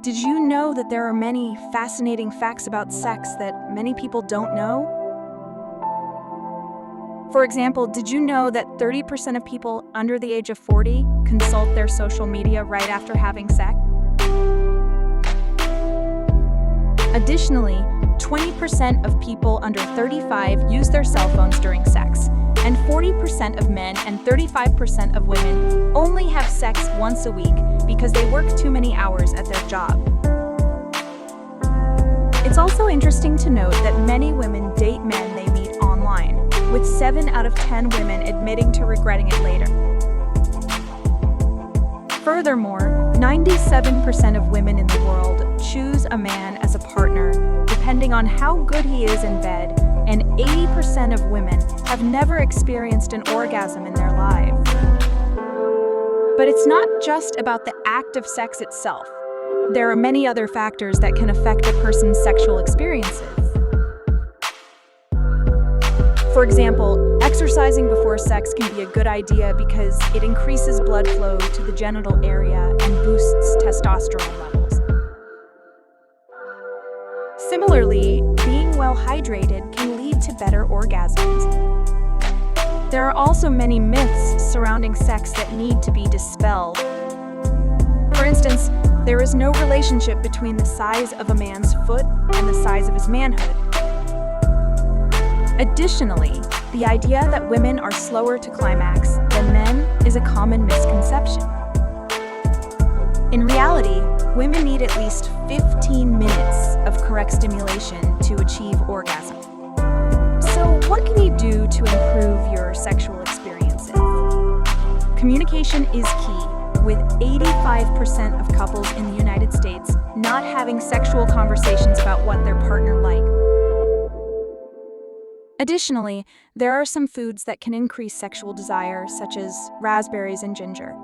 Did you know that there are many fascinating facts about sex that many people don't know? For example, did you know that 30% of people under the age of 40 consult their social media right after having sex? Additionally, 20% of people under 35 use their cell phones during sex, and 40% of men and 35% of women only have sex once a week because they work too many hours at their job. It's also interesting to note that many women date men they meet online, with 7 out of 10 women admitting to regretting it later. Furthermore, 97% of women in the world choose a man as a partner depending on how good he is in bed, and 80% of women have never experienced an orgasm in their lives. But it's not just about the act of sex itself. There are many other factors that can affect a person's sexual experiences. For example, exercising before sex can be a good idea because it increases blood flow to the genital area and boosts testosterone levels. Similarly, being well hydrated can lead to better orgasms. There are also many myths surrounding sex that need to be dispelled. For instance, there is no relationship between the size of a man's foot and the size of his manhood. Additionally, the idea that women are slower to climax than men is a common misconception. In reality, women need at least 15 minutes of correct stimulation to achieve orgasm. So, what can you do to improve your sexual experiences? Communication is key, with 85% of couples in the United States not having sexual conversations about what their partner likes. Additionally, there are some foods that can increase sexual desire, such as raspberries and ginger.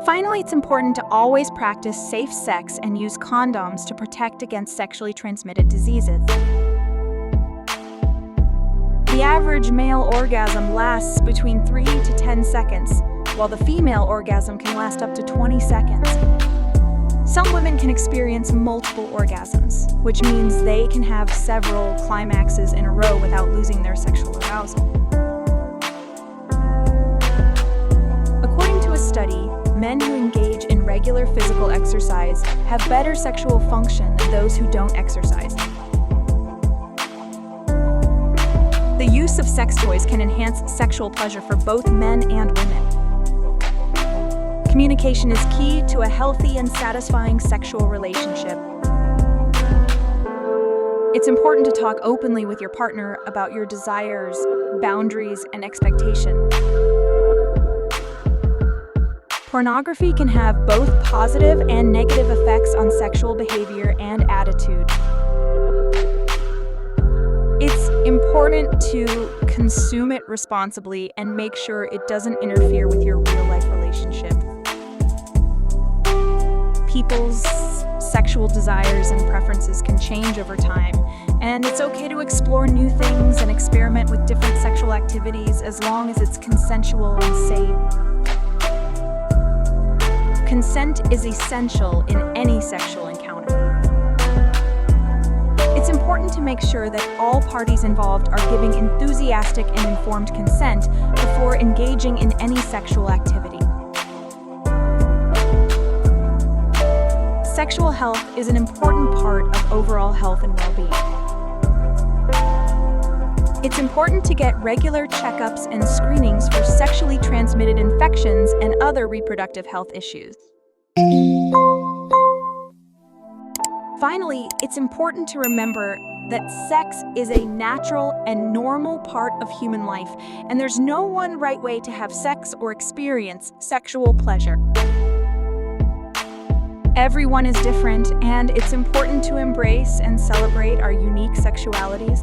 Finally, it's important to always practice safe sex and use condoms to protect against sexually transmitted diseases. The average male orgasm lasts between 3 to 10 seconds, while the female orgasm can last up to 20 seconds. Some women can experience multiple orgasms, which means they can have several climaxes in a row without losing their sexual arousal. According to a study, men who engage in regular physical exercise have better sexual function than those who don't exercise. The use of sex toys can enhance sexual pleasure for both men and women. Communication is key to a healthy and satisfying sexual relationship. It's important to talk openly with your partner about your desires, boundaries, and expectations. Pornography can have both positive and negative effects on sexual behavior and attitude. It's important to consume it responsibly and make sure it doesn't interfere with your real-life relationship. People's sexual desires and preferences can change over time, and it's okay to explore new things and experiment with different sexual activities as long as it's consensual and safe. Consent is essential in any sexual encounter. It's important to make sure that all parties involved are giving enthusiastic and informed consent before engaging in any sexual activity. Sexual health is an important part of overall health and well-being. It's important to get regular checkups and screenings for sexually transmitted infections and other reproductive health issues. Finally, it's important to remember that sex is a natural and normal part of human life, and there's no one right way to have sex or experience sexual pleasure. Everyone is different, and it's important to embrace and celebrate our unique sexualities.